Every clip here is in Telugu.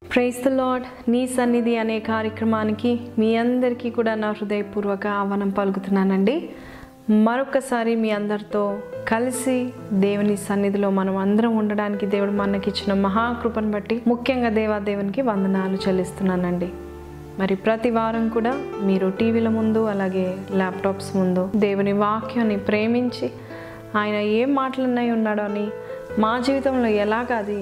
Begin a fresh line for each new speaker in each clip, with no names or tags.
Praise the lord. నీ సన్నిధి అనే కార్యక్రమానికి మీ అందరికీ కూడా నా హృదయపూర్వక ఆహ్వానం పలుకుతున్నానండి. మరొకసారి మీ అందరితో కలిసి దేవుని సన్నిధిలో మనం అందరం ఉండడానికి దేవుడు మనకిచ్చిన మహాకృపను బట్టి ముఖ్యంగా దేవాదేవునికి వందనాలు చెల్లిస్తున్నానండి. మరి ప్రతి వారం కూడా మీరు టీవీల ముందు అలాగే ల్యాప్టాప్స్ ముందు దేవుని వాక్యాన్ని ప్రేమించి ఆయన ఏం మాటలున్నాయి ఉన్నాడో అని మా జీవితంలో ఎలాగ అది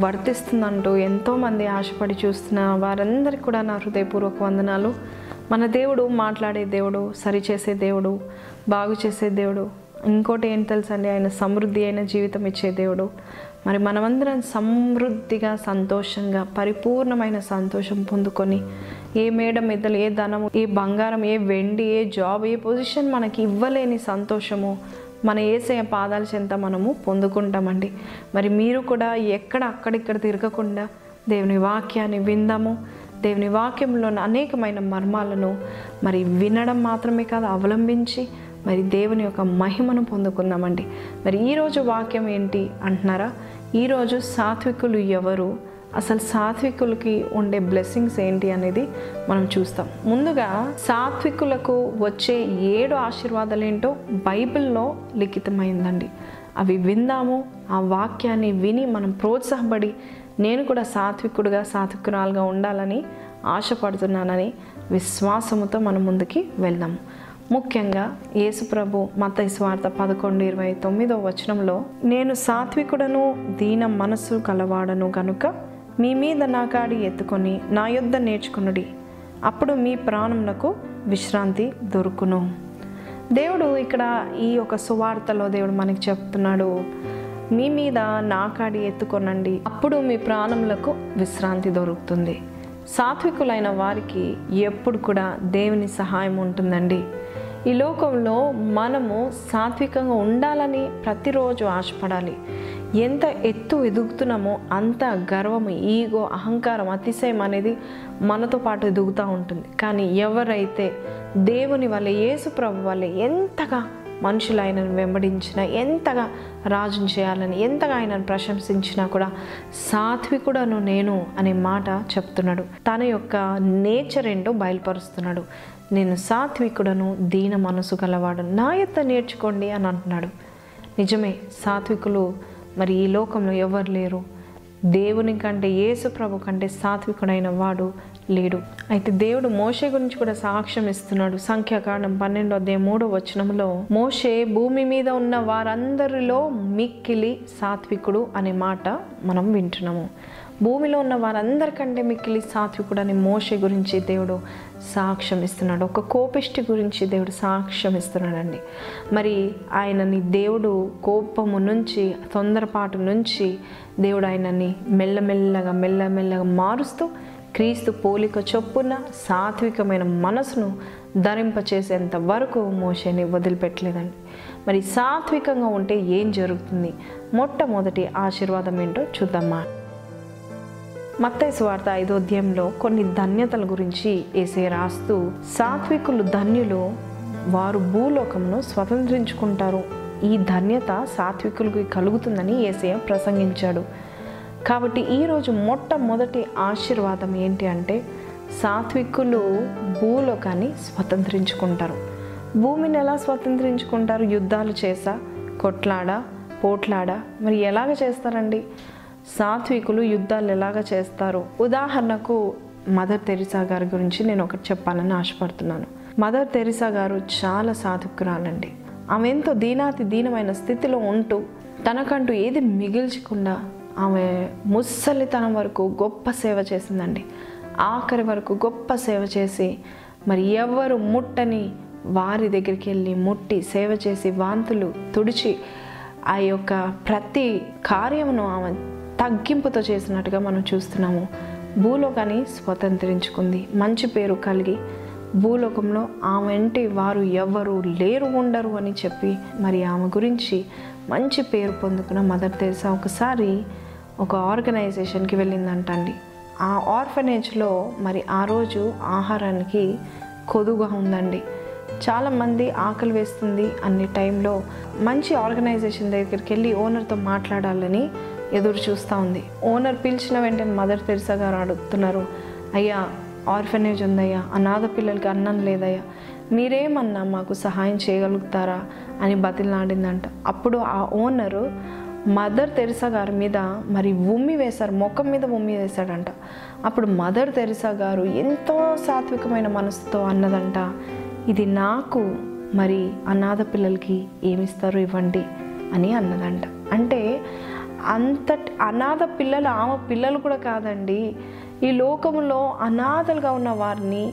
వర్తిస్తుందంటూ ఎంతోమంది ఆశపడి చూస్తున్న వారందరికీ కూడా నా హృదయపూర్వక వందనాలు. మన దేవుడు మాట్లాడే దేవుడు, సరిచేసే దేవుడు, బాగు చేసే దేవుడు. ఇంకోటి ఏం తెలుసండి, ఆయన సమృద్ధి అయిన జీవితం ఇచ్చే దేవుడు. మరి మనమందరం సమృద్ధిగా సంతోషంగా పరిపూర్ణమైన సంతోషం పొందుకొని ఏ మేడ మెద్దలు, ఏ ధనము, ఏ బంగారం, ఏ వెండి, ఏ జాబ్, ఏ పొజిషన్ మనకి ఇవ్వలేని సంతోషము మన యేసయ్య పాదాల చెంత మనము పొందుకుంటామండి. మరి మీరు కూడా ఎక్కడ అక్కడిక్కడ తిరగకుండా దేవుని వాక్యాన్ని విందాము. దేవుని వాక్యంలోని అనేకమైన మర్మాలను మరి వినడం మాత్రమే కాదు, అవలంబించి మరి దేవుని యొక్క మహిమను పొందుకుందామండి. మరి ఈరోజు వాక్యం ఏంటి అంటున్నారా? ఈరోజు సాత్వికులు ఎవరు, అసలు సాత్వికులకి ఉండే బ్లెస్సింగ్స్ ఏంటి అనేది మనం చూస్తాం. ముందుగా సాత్వికులకు వచ్చే 7 ఆశీర్వాదాలు ఏంటో బైబిల్లో లిఖితమైందండి. అవి విందాము. ఆ వాక్యాన్ని విని మనం ప్రోత్సాహపడి నేను కూడా సాత్వికుడుగా సాత్వికురాలుగా ఉండాలని ఆశపడుతున్నానని విశ్వాసముతో మనం ముందుకి వెళ్దాము. ముఖ్యంగా యేసుప్రభు మత్తయి సువార్త 11:29 వచనంలో, నేను సాత్వికుడను దీన మనసు కలవాడను కనుక మీ మీద నా కాడి ఎత్తుకొని నా యొద్ద నేర్చుకునుడి, అప్పుడు మీ ప్రాణమునకు విశ్రాంతి దొరుకును. దేవుడు ఇక్కడ ఈ యొక్క సువార్తలో దేవుడు మనకి చెప్తున్నాడు, మీ మీద నా కాడి ఎత్తుకొనండి, అప్పుడు మీ ప్రాణములకు విశ్రాంతి దొరుకుతుంది. సాత్వికులైన వారికి ఎప్పుడు కూడా దేవుని సహాయం ఉంటుందండి. ఈ లోకంలో మనము సాత్వికంగా ఉండాలని ప్రతిరోజు ఆశపడాలి. ఎంత ఎత్తు ఎదుగుతున్నామో అంత గర్వము, ఈగో, అహంకారం, అతిశయం అనేది మనతో పాటు ఎదుగుతూ ఉంటుంది. కానీ ఎవరైతే దేవుని వల్ల, యేసు ప్రభు వల్ల ఎంతగా మనుషులు ఆయనను వెంబడించినా, ఎంతగా రాజును చేయాలని, ఎంతగా ఆయనను ప్రశంసించినా కూడా సాత్వికుడను నేను అనే మాట చెప్తున్నాడు. తన యొక్క నేచర్ ఏంటో బయలుపరుస్తున్నాడు. నేను సాత్వికుడను దీన మనసు గలవాడను, నా యొద్ద నేర్చుకోండి అని అంటున్నాడు. నిజమే, సాత్వికులు మరి ఈ లోకంలో ఎవరు లేరు. దేవుని కంటే, యేసు ప్రభు కంటే సాత్వికుడైన వాడు లేడు. అయితే దేవుడు మోషే గురించి కూడా సాక్ష్యం ఇస్తున్నాడు. సంఖ్యాకాండం 12:3 వచనంలో, మోషే భూమి మీద ఉన్న వారందరిలో మిక్కిలి సాత్వికుడు అనే మాట మనం వింటున్నాము. భూమిలో ఉన్న వారందరికంటే మిక్కిలి సాత్వికుడు అని మోషే గురించి దేవుడు సాక్ష్యం ఇస్తున్నాడు. ఒక కోపిష్టి గురించి దేవుడు సాక్ష్యం ఇస్తున్నాడండి. మరి ఆయనని దేవుడు కోపము నుంచి, తొందరపాటు నుంచి దేవుడు ఆయనని మెల్లమెల్లగా మారుస్తూ క్రీస్తు పోలిక చొప్పున సాత్వికమైన మనసును ధరింపచేసేంత వరకు మోషేని వదిలిపెట్టలేదండి. మరి సాత్వికంగా ఉంటే ఏం జరుగుతుంది? మొట్టమొదటి ఆశీర్వాదం ఏంటో చూద్దామా. మత్తయి సువార్త 5వ అధ్యాయంలో కొన్ని ధన్యతల గురించి యేసయ్య రాస్తూ, సాత్వికులు ధన్యులు, వారు భూలోకమును స్వతంత్రించుకుంటారు. ఈ ధన్యత సాత్వికులకు కలుగుతుందని యేసయ్య ప్రసంగించాడు. కాబట్టి ఈరోజు మొట్టమొదటి ఆశీర్వాదం ఏంటి అంటే, సాత్వికులు భూలోకాన్ని స్వతంత్రించుకుంటారు. భూమిని ఎలా స్వతంత్రించుకుంటారు? యుద్ధాలు చేసా, పోట్లాడా మరి ఎలాగ చేస్తారండి? సాత్వికులు యుద్ధాలు ఎలాగ చేస్తారు? ఉదాహరణకు మదర్ తెరిసా గారి గురించి నేను ఒకటి చెప్పాలని ఆశపడుతున్నాను. మదర్ తెరిసా గారు చాలా సాత్వికురాలండి. ఆమె ఎంతో దీనమైన స్థితిలో ఉంటూ తనకంటూ ఏది మిగిల్చకుండా ఆమె ముసలితనం వరకు గొప్ప సేవ చేసిందండి. ఆఖరి వరకు గొప్ప సేవ చేసి మరి ఎవరు ముట్టని వారి దగ్గరికి వెళ్ళి ముట్టి సేవ చేసి వాంతులు తుడిచి ఆ యొక్క ప్రతి కార్యమును ఆమె తగ్గింపుతో చేసినట్టుగా మనం చూస్తున్నాము. భూలోకాన్ని స్వతంత్రించుకుంది. మంచి పేరు కలిగి భూలోకంలో ఆమె అంటే వారు ఎవరు లేరు, ఉండరు అని చెప్పి మరి ఆమె గురించి మంచి పేరు పొందుకున్న మదర్ తెరిసా ఒకసారి ఒక ఆర్గనైజేషన్కి వెళ్ళిందంటండి. ఆ ఆర్ఫనేజ్లో మరి ఆ రోజు ఆహారానికి కొదువుగా ఉందండి. చాలామంది ఆకలి వేస్తుంది అనే టైంలో మంచి ఆర్గనైజేషన్ దగ్గరికి వెళ్ళి ఓనర్తో మాట్లాడాలని ఎదురు చూస్తూ ఉంది. ఓనర్ పిలిచిన వెంటనే మదర్ తెరిసా గారు అడుగుతున్నారు, అయ్యా ఆర్ఫనేజ్ ఉందయ్యా, అనాథ పిల్లలకి అన్నం లేదయ్యా, మీరేమన్నా మాకు సహాయం చేయగలుగుతారా అని బతిలాడిందంట. అప్పుడు ఆ ఓనరు మదర్ తెరిసా గారి మీద మరి ఉమ్మి వేశారు, ముఖం మీద ఉమ్మి వేశాడంట. అప్పుడు మదర్ తెరిసా గారు ఎంతో సాత్వికమైన మనసుతో అన్నదంట, ఇది నాకు మరి అనాథ పిల్లలకి ఏమిస్తారో ఇవ్వండి అని అన్నదంట. అంటే అంతటి అనాథ పిల్లలు ఆమె పిల్లలు కూడా కాదండి, ఈ లోకంలో అనాథలుగా ఉన్న వారిని,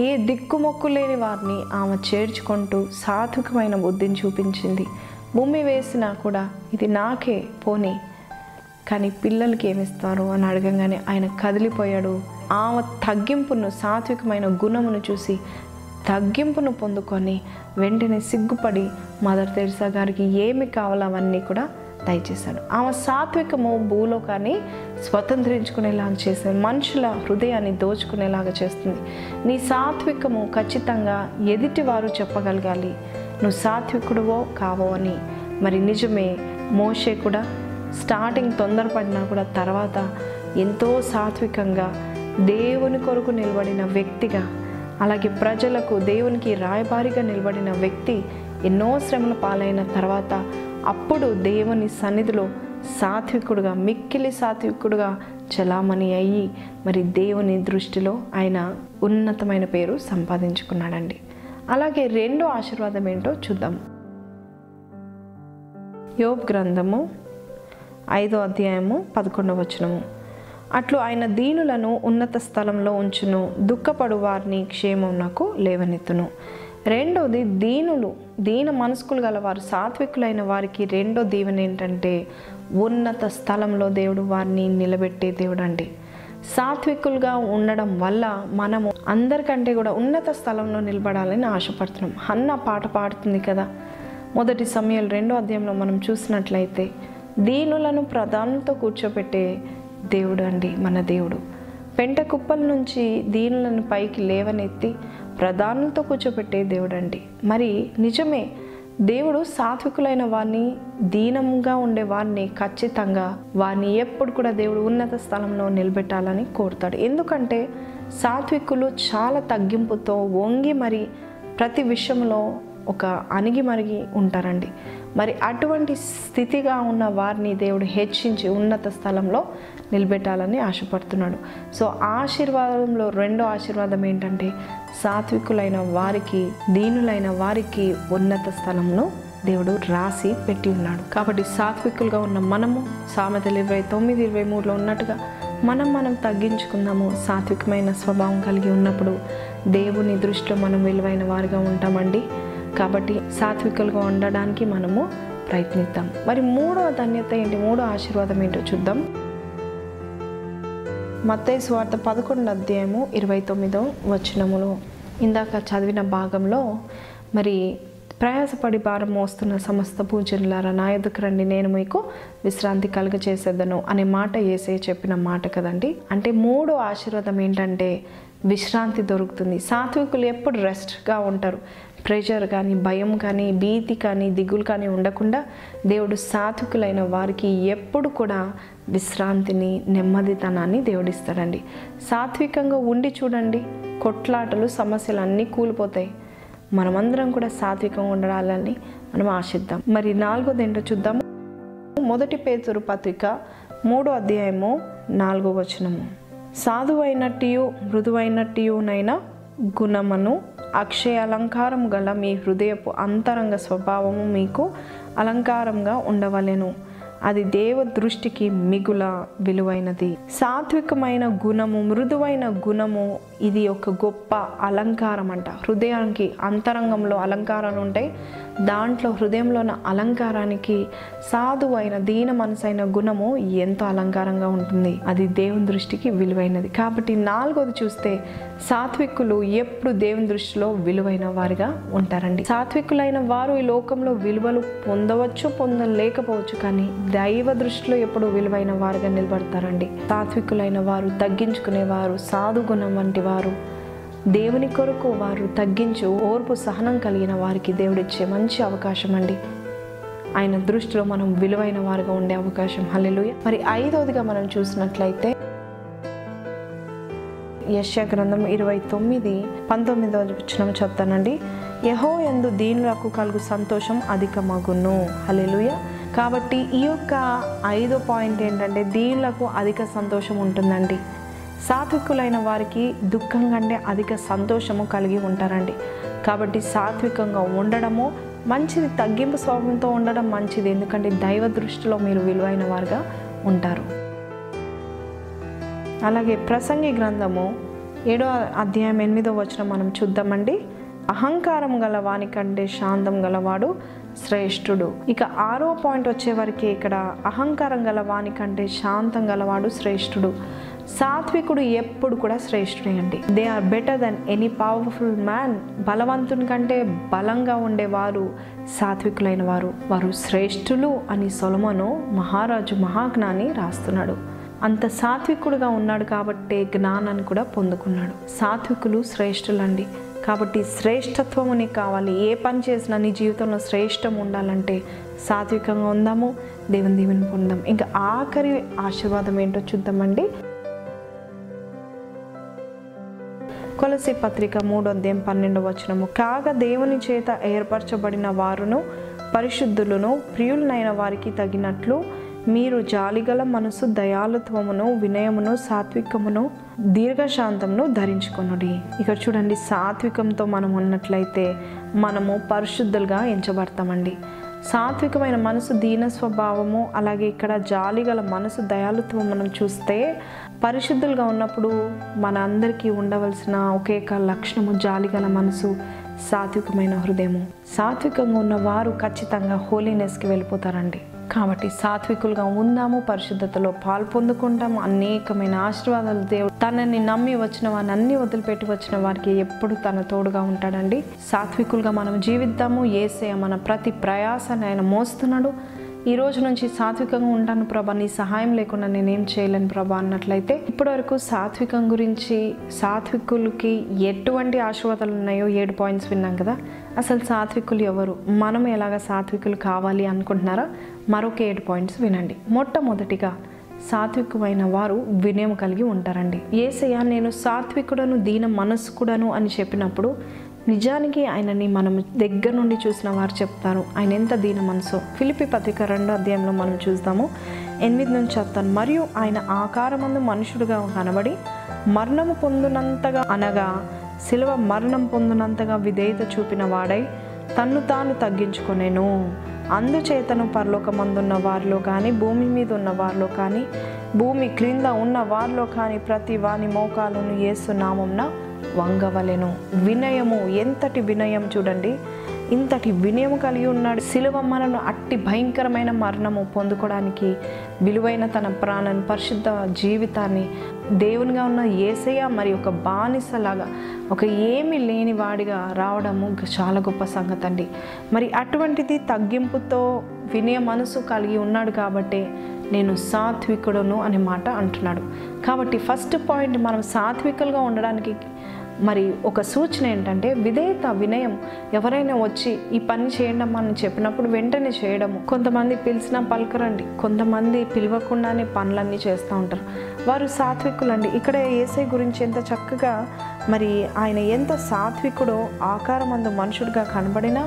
ఏ దిక్కుమొక్కు లేని వారిని ఆమె చేర్చుకుంటూ సాత్వికమైన బుద్ధిని చూపించింది. భూమి వేసినా కూడా ఇది నాకే పోనీ, కానీ పిల్లలకి ఏమిస్తారు అని అడగంగానే ఆయన కదిలిపోయాడు. ఆమె తగ్గింపును, సాత్వికమైన గుణమును చూసి తగ్గింపును పొందుకొని వెంటనే సిగ్గుపడి మదర్ తెరిసా గారికి ఏమి కావాలో అవన్నీ కూడా దయచేశాడు. ఆమె సాత్వికము భూలోకాన్ని స్వతంత్రించుకునేలాగా చేస్తుంది, మనుషుల హృదయాన్ని దోచుకునేలాగా చేస్తుంది. నీ సాత్వికము ఖచ్చితంగా ఎదుటి వారు చెప్పగలగాలి నువ్వు సాత్వికుడువో కావో అని. మరి నిజమే, మోషే కూడా స్టార్టింగ్ తొందరపడినా కూడా తర్వాత ఎంతో సాత్వికంగా దేవుని కొరకు నిలబడిన వ్యక్తిగా, అలాగే ప్రజలకు దేవునికి రాయబారిగా నిలబడిన వ్యక్తి ఎన్నో శ్రమల పాలైన తర్వాత అప్పుడు దేవుని సన్నిధిలో సాత్వికుడుగా, మిక్కిలి సాత్వికుడుగా చలామణి అయ్యి మరి దేవుని దృష్టిలో ఆయన ఉన్నతమైన పేరు సంపాదించుకున్నాడండి. అలాగే రెండో ఆశీర్వాదం ఏంటో చూద్దాం. యోబు గ్రంథము 5వ అధ్యాయము 11వ వచనము. అట్లు ఆయన దీనులను ఉన్నత స్థలంలో ఉంచును, దుఃఖపడు వారిని క్షేమమునకు లేవనెత్తును. రెండోది దీన మనస్కులు గల వారు, సాత్వికులైన వారికి రెండో దీవెన ఏంటంటే ఉన్నత స్థలంలో దేవుడు వారిని నిలబెట్టే దేవుడు అండి. సాత్వికులుగా ఉండడం వల్ల మనము అందరికంటే కూడా ఉన్నత స్థలంలో నిలబడాలని ఆశపడుతున్నాం. హన్నా పాట పాడుతుంది కదా, 1 సమూయేలు 2వ అధ్యాయంలో మనం చూసినట్లయితే దీనులను ప్రధానులతో కూర్చోబెట్టే దేవుడు అండి మన దేవుడు. పెంట కుప్పల నుంచి దీనులను పైకి లేవనెత్తి ప్రధానులతో కూర్చోబెట్టే దేవుడు అండి. మరి నిజమే, దేవుడు సాత్వికులైన వారిని, దీనంగా ఉండే వారిని ఖచ్చితంగా వారిని ఎప్పుడు కూడా దేవుడు ఉన్నత స్థలంలో నిలబెట్టాలని కోరుతాడు. ఎందుకంటే సాత్వికులు చాలా తగ్గింపుతో వంగి మరి ప్రతి విషయంలో ఒక అణిగి మరిగి ఉంటారండి. మరి అటువంటి స్థితిగా ఉన్న వారిని దేవుడు హెచ్చించి ఉన్నత స్థలంలో నిలబెట్టాలని ఆశపడుతున్నాడు. సో ఆశీర్వాదంలో రెండో ఆశీర్వాదం ఏంటంటే సాత్వికులైన వారికి, దీనులైన వారికి ఉన్నత స్థలంలో దేవుడు రాసి పెట్టి ఉన్నాడు. కాబట్టి సాత్వికులుగా ఉన్న మనము సామెతలు 29:23లో ఉన్నట్టుగా మనం తగ్గించుకుందాము. సాత్వికమైన స్వభావం కలిగి ఉన్నప్పుడు దేవుని దృష్టిలో మనం విలువైన వారిగా ఉంటామండి. కాబట్టి సాత్వికులుగా ఉండడానికి మనము ప్రయత్నిద్దాం. మరి మూడవ ధన్యత ఏంటి, మూడో ఆశీర్వాదం ఏంటో చూద్దాం. మత్తయి సువార్త 11వ అధ్యాయము 29వ వచనములో ఇందాక చదివిన భాగంలో మరి ప్రయాసపడి భారం మోస్తున్న సమస్త పూజనులారా నా యొద్దకు రండి, నేను మీకు విశ్రాంతి కలుగచేసేదను అనే మాట యేసయ్య చెప్పిన మాట కదండి. అంటే మూడో ఆశీర్వాదం ఏంటంటే విశ్రాంతి దొరుకుతుంది. సాత్వికులు ఎప్పుడు రెస్ట్గా ఉంటారు. ప్రెషర్ కానీ, భయం కానీ, భీతి కానీ, దిగులు కానీ ఉండకుండా దేవుడు సాత్వికులైన వారికి ఎప్పుడు కూడా విశ్రాంతిని, నెమ్మదితనాన్ని దేవుడిస్తాడండి. సాత్వికంగా ఉండి చూడండి, కొట్లాటలు, సమస్యలు అన్నీ కూలిపోతాయి. మనమందరం కూడా సాత్వికంగా ఉండాలని మనం ఆశిద్దాం. మరి నాలుగోది ఏంటో చూద్దాము. 1 పేతురు పత్రిక 3వ అధ్యాయము 4వ వచనము. సాధువైనట్టు మృదువైనట్టునైన గుణమును అక్షయ అలంకారం గల మీ హృదయపు అంతరంగ స్వభావము మీకు అలంకారంగా ఉండవలెను, అది దేవ దృష్టికి మిగుల విలువైనది. సాత్వికమైన గుణము, మృదువైన గుణము ఇది ఒక గొప్ప అలంకారం అంట. హృదయానికి అంతరంగంలో అలంకారాలు ఉంటాయి. దాంట్లో హృదయంలో ఉన్న అలంకారానికి సాధువైన దీన మనసైన గుణము ఎంతో అలంకారంగా ఉంటుంది. అది దేవుని దృష్టికి విలువైనది. కాబట్టి నాలుగోది చూస్తే సాత్వికులు ఎప్పుడు దేవుని దృష్టిలో విలువైన వారిగా ఉంటారండి. సాత్వికులైన వారు ఈ లోకంలో విలువలు పొందవచ్చు, పొందలేకపోవచ్చు, కానీ దైవ దృష్టిలో ఎప్పుడు విలువైన వారుగా నిలబడతారండి. సాత్వికులైన వారు, తగ్గించుకునేవారు, సాధు గుణం వంటి వారు, దేవుని కొరకు వారు తగ్గించు ఓర్పు సహనం కలిగిన వారికి దేవుడిచ్చే మంచి అవకాశం అండి. ఆయన దృష్టిలో మనం విలువైన వారుగా ఉండే అవకాశం. హల్లెలూయా. మరి 5వదిగా మనం చూసినట్లయితే యెషయా గ్రంథం 29:19 వచనం చెప్తానండి. యెహోవాయందు దీనులకు కలుగు సంతోషం అధికమగును. హల్లెలూయా. కాబట్టి ఈ యొక్క 5వ పాయింట్ ఏంటంటే దీనులకు అధిక సంతోషం ఉంటుందండి. సాత్వికులైన వారికి దుఃఖం కంటే అధిక సంతోషము కలిగి ఉంటారండి. కాబట్టి సాత్వికంగా ఉండడము మంచిది, తగ్గింపు స్వభావంతో ఉండడం మంచిది. ఎందుకంటే దైవ దృష్టిలో మీరు విలువైన వారుగా ఉంటారు. అలాగే ప్రసంగి గ్రంథము 7వ అధ్యాయం 8వ వచనం మనం చూద్దామండి. అహంకారం గల వాని కంటే శాంతం గలవాడు శ్రేష్ఠుడు. ఇక 6వ పాయింట్ వచ్చేవరకు ఇక్కడ అహంకారం గల వాని కంటే శాంతం గలవాడు శ్రేష్ఠుడు. సాత్వికుడు ఎప్పుడు కూడా శ్రేష్ఠుడే అండి. They are better than any powerful man. బలవంతుని కంటే బలంగా ఉండేవారు సాత్వికులైన వారు శ్రేష్ఠులు అని సొలొమోను మహారాజు మహాజ్ఞాని రాస్తున్నాడు. అంత సాత్వికుడుగా ఉన్నాడు కాబట్టి జ్ఞానాన్ని కూడా పొందుకున్నాడు. సాత్వికులు శ్రేష్ఠులండి. కాబట్టి శ్రేష్ఠత్వము నీకు కావాలి. ఏ పని చేసినా నీ జీవితంలో శ్రేష్టం ఉండాలంటే సాత్వికంగా ఉందాము, దేవుని దీవెని పొందాం. ఇంకా ఆఖరి ఆశీర్వాదం ఏంటో చూద్దామండి. కొలస్సీ పత్రిక 3:12 వచనము. కాగా దేవుని చేత ఏర్పరచబడిన వారును పరిశుద్ధులను ప్రియులనైన వారికి తగినట్లు మీరు జాలిగల మనసు, దయాళుత్వమును, వినయమును, సాత్వికమును, దీర్ఘశాంతమును ధరించుకొనుడి. ఇక్కడ చూడండి, సాత్వికంతో మనం ఉన్నట్లయితే మనము పరిశుద్ధులుగా ఎంచబడతామండి. సాత్వికమైన మనసు, దీన స్వభావము, అలాగే ఇక్కడ జాలిగల మనసు, దయాళుత్వం మనం చూస్తే పరిశుద్ధులుగా ఉన్నప్పుడు మన అందరికీ ఉండవలసిన ఒకే లక్షణము జాలిగల మనసు, సాత్వికమైన హృదయము. సాత్వికంగా ఉన్న వారు ఖచ్చితంగా హోలీనెస్కి వెళ్ళిపోతారండి. కాబట్టి సాత్వికులుగా ఉందాము, పరిశుద్ధతలో పాలు పొందుకుంటాము. అనేకమైన ఆశీర్వాదాలు దేవుడు తనని నమ్మి వచ్చిన వారిని అన్ని వదిలిపెట్టి వచ్చిన వారికి ఎప్పుడు తన తోడుగా ఉంటాడండి. సాత్వికులుగా మనం జీవిద్దాము. యేసయ్య మన ప్రతి ప్రయాసాన్ని ఆయన మోస్తున్నాడు. ఈ రోజు నుంచి సాత్వికంగా ఉంటాను ప్రభా, నీ సహాయం లేకుండా నేనేం చేయలేను ప్రభా అన్నట్లయితే ఇప్పటి వరకు సాత్వికం గురించి, సాత్వికులకి ఎటువంటి ఆశీర్వాదాలు ఉన్నాయో 7 పాయింట్స్ విన్నాం కదా. అసలు సాత్వికులు ఎవరు, మనం ఎలాగ సాత్వికులు కావాలి అనుకుంటున్నారా? మరొక 7 పాయింట్స్ వినండి. మొట్టమొదటిగా సాత్వికమైన వారు వినయం కలిగి ఉంటారండి. యేసయ్య నేను సాత్వికుడను, దీన మనస్కుడను అని చెప్పినప్పుడు నిజానికి ఆయనని మనం దగ్గర నుండి చూసిన వారు చెప్తారు ఆయన ఎంత దీన మనసు. ఫిలిప్పీ పత్రిక 2వ అధ్యాయంలో మనం చూస్తాము. 8 నుంచి చెప్తాను. మరియు ఆయన ఆకారమందు మనుషుడుగా కనబడి మరణము పొందునంతగా, అనగా శిలువ మరణం పొందునంతగా విధేయత చూపిన వాడై తన్ను తాను తగ్గించుకొనెను. అందుచేతను పరలోకమందున్న వారిలో కానీ, భూమి మీద ఉన్న వారిలో కానీ, భూమి క్రింద ఉన్న వారిలో కానీ ప్రతి వాని మోకాలును యేసు నామమున వంగవలెను. వినయము, ఎంతటి వినయం చూడండి, ఇంతటి వినయము కలిగి ఉన్నాడు. శిలువ మరణం అట్టి భయంకరమైన మరణము పొందుకోవడానికి విలువైన తన ప్రాణాన్ని, పరిశుద్ధ జీవితాన్ని దేవునిగా ఉన్న యేసయ్య మరి ఒక బానిసలాగా, ఒక ఏమీ లేని వాడిగా రావడము చాలా గొప్ప సంగతి అండి. మరి అటువంటిది తగ్గింపుతో వినయ మనసు కలిగి ఉన్నాడు కాబట్టి నేను సాత్వికుడును అనే మాట అంటున్నాడు. కాబట్టి ఫస్ట్ పాయింట్, మనం సాత్వికులుగా ఉండడానికి మరి ఒక సూచన ఏంటంటే విధేయత, వినయం. ఎవరైనా వచ్చి ఈ పని చేయండి అని చెప్పినప్పుడు వెంటనే చేయడము. కొంతమంది పిలిచినా పలకరండి, కొంతమంది పిలవకుండానే పనులన్నీ చేస్తూ ఉంటారు. వారు సాత్వికులండి. ఇక్కడ యేసయ్య గురించి ఎంత చక్కగా, మరి ఆయన ఎంత సాత్వికుడో, ఆకారమందు మనుషుడిగా కనబడినా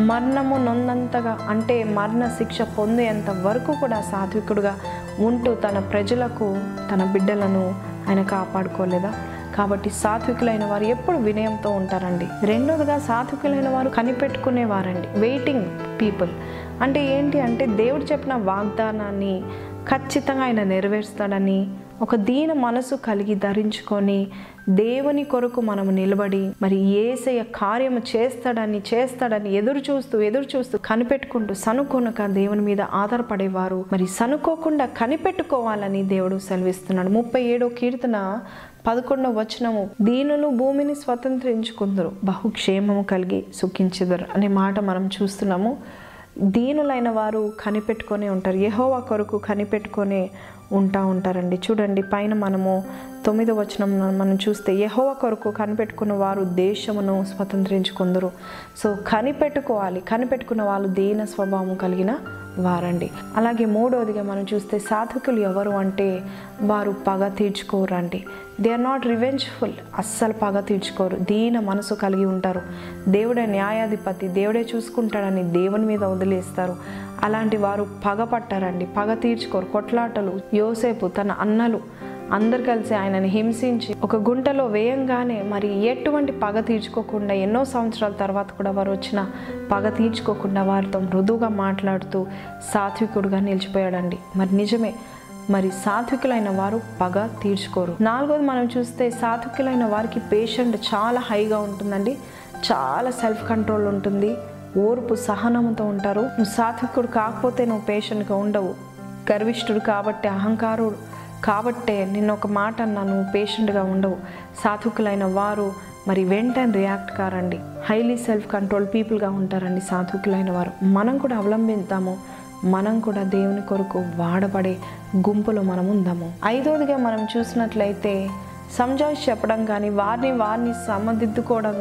మరణము నొందంతగా, అంటే మరణ శిక్ష పొందేంత వరకు కూడా సాత్వికుడుగా ఉంటూ తన ప్రజలకు, తన బిడ్డలను ఆయన కాపాడుకోలేదా? కాబట్టి సాత్వికులైన వారు ఎప్పుడు వినయంతో ఉంటారండి. రెండోదిగా సాత్వికులైన వారు కనిపెట్టుకునేవారండి. వెయిటింగ్ పీపుల్ అంటే ఏంటి అంటే దేవుడు చెప్పిన వాగ్దానాన్ని ఖచ్చితంగా ఆయన నెరవేరుస్తాడని ఒక దీన మనసు కలిగి ధరించుకొని దేవుని కొరకు మనము నిలబడి మరి యేసయ్య కార్యము చేస్తాడని ఎదురు చూస్తూ కనిపెట్టుకుంటూ సనుకోనక దేవుని మీద ఆధారపడేవారు మరి సనుకోకుండా కనిపెట్టుకోవాలని దేవుడు సెలవిస్తున్నాడు. 37వ కీర్తన 11వ వచనము, దీనులు భూమిని స్వతంత్రించుకుందరు, బహుక్షేమము కలిగి సుఖించెదరు అనే మాట మనం చూస్తున్నాము. దీనులైన వారు కనిపెట్టుకొని ఉంటారు. యెహోవా కొరకు కనిపెట్టుకొని ఉంటారండి. చూడండి, పైన మనము 9వ వచనం మనం చూస్తే, యెహోవా కొరకు కనిపెట్టుకున్న వారు దేశమును స్వతంత్రించుకుందరు. సో కనిపెట్టుకున్న వాళ్ళు దీన స్వభావం కలిగిన వారండి. అలాగే 3వదిగా మనం చూస్తే సాత్వికులు ఎవరు అంటే వారు పగ తీర్చుకోరండి. They are not revengeful. అస్సలు పగ తీర్చుకోరు, దీన మనసు కలిగి ఉంటారు. దేవుడే న్యాయాధిపతి, దేవుడే చూసుకుంటాడని దేవుని మీద వదిలేస్తారు. అలాంటి వారు పగ పట్టారండి, పగ తీర్చుకోరు. కొట్లాటలు, యోసేపు తన అన్నలు అందరు కలిసి ఆయనని హింసించి ఒక గుంటలో వేయంగానే మరి ఎటువంటి పగ తీర్చుకోకుండా ఎన్నో సంవత్సరాల తర్వాత కూడా వారు వచ్చిన పగ తీర్చుకోకుండా వారితో మృదువుగా మాట్లాడుతూ సాత్వికుడుగా నిలిచిపోయాడండి. మరి నిజమే, మరి సాత్వికులైన వారు పగ తీర్చుకోరు. 4వది మనం చూస్తే సాత్వికులైన వారికి పేషెంట్ చాలా హైగా ఉంటుందండి. చాలా సెల్ఫ్ కంట్రోల్ ఉంటుంది, ఓర్పు సహనంతో ఉంటారు. నువ్వు సాత్వికుడు కాకపోతే నువ్వు పేషెంట్గా ఉండవు. గర్విష్ఠుడు కాబట్టి, అహంకారుడు కాబట్టే నిన్న ఒక మాట అన్నా నువ్వు పేషెంట్గా ఉండవు. సాత్వికులైన వారు మరి వెంటనే రియాక్ట్ కారండి. హైలీ సెల్ఫ్ కంట్రోల్ పీపుల్గా ఉంటారండి సాత్వికులైన వారు. మనం కూడా అవలంబిద్దాము, మనం కూడా దేవుని కొరకు వాడబడే గుంపులో మనం ఉందాము. 5వదిగా మనం చూసినట్లయితే సంజాయిషి చెప్పడం కానీ, వారిని సమదిద్దుకోవడం,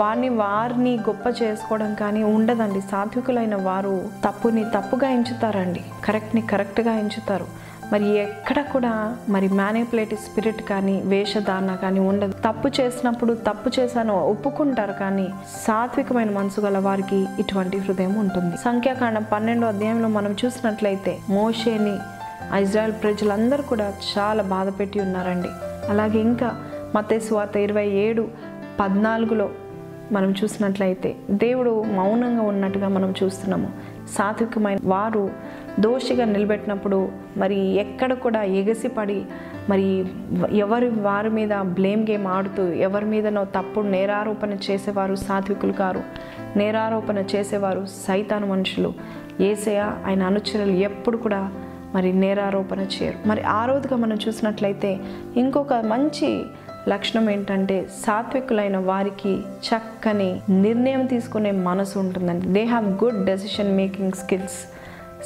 వారిని గొప్ప చేసుకోవడం కానీ ఉండదండి. సాత్వికులైన వారు తప్పుని తప్పుగా ఎంచుతారండి, కరెక్ట్ని కరెక్ట్గా ఎంచుతారు. మరి ఎక్కడ కూడా మరి మ్యానిపులేటివ్ స్పిరిట్ కానీ వేషధారణ కానీ ఉండదు. తప్పు చేసినప్పుడు తప్పు చేశాను ఒప్పుకుంటారు, కానీ సాత్వికమైన మనసు గల వారికి ఇటువంటి హృదయం ఉంటుంది. సంఖ్యాకాండం 12వ అధ్యాయంలో మనం చూసినట్లయితే మోషేని ఇజ్రాయెల్ ప్రజలందరూ కూడా చాలా బాధ పెట్టి ఉన్నారండి. అలాగే ఇంకా మత్తయి సువార్త 27:14లో మనం చూసినట్లయితే దేవుడు మౌనంగా ఉన్నట్టుగా మనం చూస్తున్నాము. సాత్వికమైన వారు దోషిగా నిలబెట్టినప్పుడు మరి ఎక్కడ కూడా ఎగసిపడి మరి వారి మీద బ్లేమ్ గేమ్ ఆడుతూ ఎవరి మీదనో తప్పుడు నేరారోపణ చేసేవారు సాత్వికులు కారు. నేరారోపణ చేసేవారు సైతాను మనుషులు. యేసయ్య ఆయన అనుచరులు ఎప్పుడు కూడా మరి నేరారోపణ చేయరు. మరి 6వదిగా మనం చూసినట్లయితే ఇంకొక మంచి లక్షణం ఏంటంటే సాత్వికులైన వారికి చక్కని నిర్ణయం తీసుకునే మనసు ఉంటుందండి. They have good decision making skills.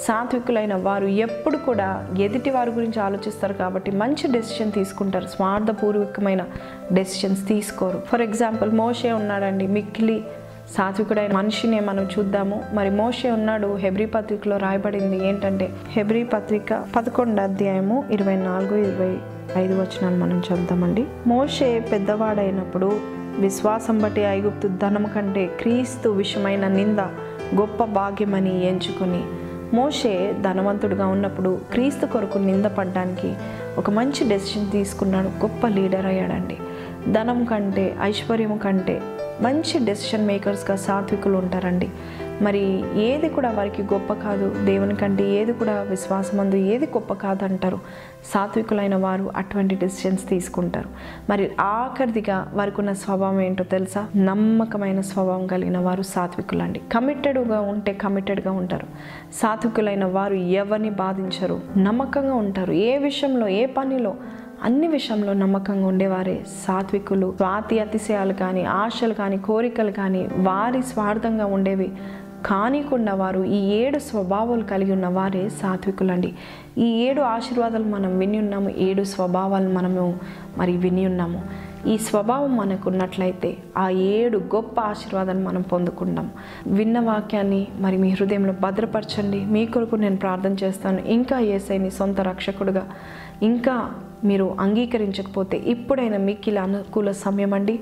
సాత్వికులైన వారు ఎప్పుడు కూడా ఎదుటి వారి గురించి ఆలోచిస్తారు కాబట్టి మంచి డెసిషన్ తీసుకుంటారు. స్వార్థపూర్వకమైన డెసిషన్స్ తీసుకోరు. ఫర్ ఎగ్జాంపుల్ మోషే ఉన్నాడండి, మిక్కిలి సాత్వికుడైన మనిషినే మనం చూద్దాము. మరి మోషే ఉన్నాడు. హెబ్రీ పత్రికలో రాయబడింది ఏంటంటే, హెబ్రీ పత్రిక 11వ అధ్యాయము 24-25 వచనాలు మనం చదువుతామండి. మోషే పెద్దవాడైనప్పుడు విశ్వాసం బట్టి ఐగుప్తు ధనము కంటే క్రీస్తు విషయమైన నింద గొప్ప భాగ్యమని ఎంచుకొని, మోషే ధనవంతుడుగా ఉన్నప్పుడు క్రీస్తు కొరకు నింద పడ్డానికి ఒక మంచి డెసిషన్ తీసుకున్నాడు. గొప్ప లీడర్ అయ్యాడండి. ధనం కంటే, ఐశ్వర్యం కంటే మంచి డెసిషన్ మేకర్స్గా సాత్వికులు ఉంటారండి. మరి ఏది కూడా వారికి గొప్ప కాదు, దేవుని కంటే ఏది కూడా విశ్వాసమందు ఏది గొప్ప కాదు అంటారు. సాత్వికులైన వారు అటువంటి డెసిషన్స్ తీసుకుంటారు. మరి ఆఖరిదిగా వారికి ఉన్న స్వభావం ఏంటో తెలుసా? నమ్మకమైన స్వభావం కలిగిన వారు సాత్వికులండి. కమిటెడ్గా ఉంటారు. సాత్వికులైన వారు ఎవరిని బాధించరు, నమ్మకంగా ఉంటారు. ఏ విషయంలో, ఏ పనిలో, అన్ని విషయంలో నమ్మకంగా ఉండేవారే సాత్వికులు. స్వాతి అతిశయాలు కానీ, ఆశలు కానీ, కోరికలు కానీ వారి స్వార్థంగా ఉండేవి కానికుండా వారు ఈ 7 స్వభావాలు కలిగి ఉన్న వారే సాత్వికులండి. ఈ 7 ఆశీర్వాదాలు మనం విని ఉన్నాము, 7 స్వభావాలు మనము మరి విని ఉన్నాము. ఈ స్వభావం మనకు ఉన్నట్లయితే ఆ 7 గొప్ప ఆశీర్వాదాన్ని మనం పొందుకుంటాం. విన్న వాక్యాన్ని మరి మీ హృదయంలో భద్రపరచండి. మీ కొరకు నేను ప్రార్థన చేస్తాను. ఇంకా యేసయ్యని సొంత రక్షకుడుగా ఇంకా మీరు అంగీకరించకపోతే ఇప్పుడైనా మీకు ఇలా అనుకూల సమయం అండి.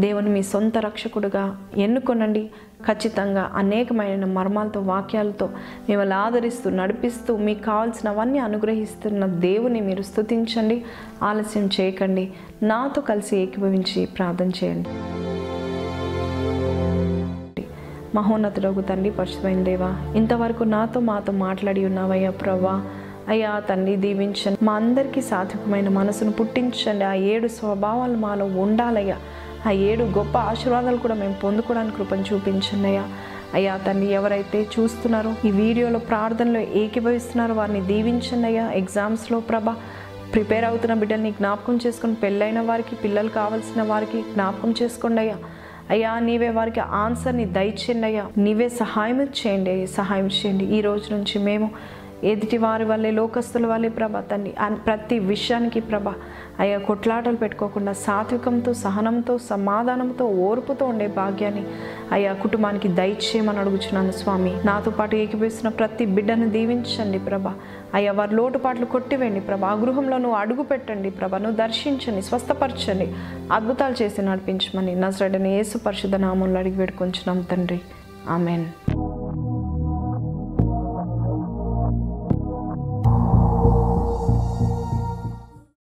దేవుని మీ సొంత రక్షకుడుగా ఎన్నుకొనండి. ఖచ్చితంగా అనేకమైన మర్మాలతో, వాక్యాలతో మిమ్మల్ని ఆదరిస్తూ, నడిపిస్తూ, మీకు కావాల్సినవన్నీ అనుగ్రహిస్తున్న దేవుని మీరు స్తుతించండి. ఆలస్యం చేయకండి. నాతో కలిసి ఏకీభవించి ప్రార్థన చేయండి. మహోన్నతుడగు తండ్రి, పరిశుద్ధమైన దేవా, ఇంతవరకు మాతో మాట్లాడి ఉన్నావయ్యా ప్రభువా. అయ్యా తండ్రి, దీవించండి. మా అందరికీ సాత్వికమైన మనసును పుట్టించండి. ఆ 7 స్వభావాలు మాలో ఉండాలయ్యా. ఆ 7 గొప్ప ఆశీర్వాదాలు కూడా మేము పొందుకోవడానికి కృపను చూపించండి అయ్యా. అయ్యా తండ్రి, ఎవరైతే చూస్తున్నారో ఈ వీడియోలో ప్రార్థనలో ఏకీభవిస్తున్నారో వారిని దీవించండి అయ్యా. ఎగ్జామ్స్లో ప్రిపేర్ అవుతున్న బిడ్డల్ని జ్ఞాపకం చేసుకొని, పెళ్ళైన వారికి, పిల్లలు కావాల్సిన వారికి జ్ఞాపకం చేసుకోండి అయ్యా. అయ్యా నీవే వారికి ఆన్సర్ని దయచేయండి అయ్యా. నీవే సహాయం చేయండి. ఈ రోజు నుంచి మేము ఎదుటి వారి వల్లే, లోకస్తుల వల్లే ప్రభా తండ్రి ప్రతి విషయానికి ప్రభా అయ్యా కొట్లాటలు పెట్టుకోకుండా సాత్వికంతో, సహనంతో, సమాధానంతో, ఓర్పుతో ఉండే భాగ్యాన్ని అయ్యా కుటుంబానికి దయచేయమని అడుగుచున్నాను స్వామి. నాతో పాటు ఏకీభవిస్తున్న ప్రతి బిడ్డను దీవించండి ప్రభా. అయ్యా వారి లోటుపాట్లు కొట్టివేయండి ప్రభా. ఆ గృహంలో నువ్వు అడుగు పెట్టండి ప్రభా. నువ్వు దర్శించండి, స్వస్థపరచండి, అద్భుతాలు చేసి నడిపించమని నజరేయుడైన యేసు పరిశుద్ధ నామములో అడిగి వేడుకొంచున్నాం తండ్రి. ఆమెన్.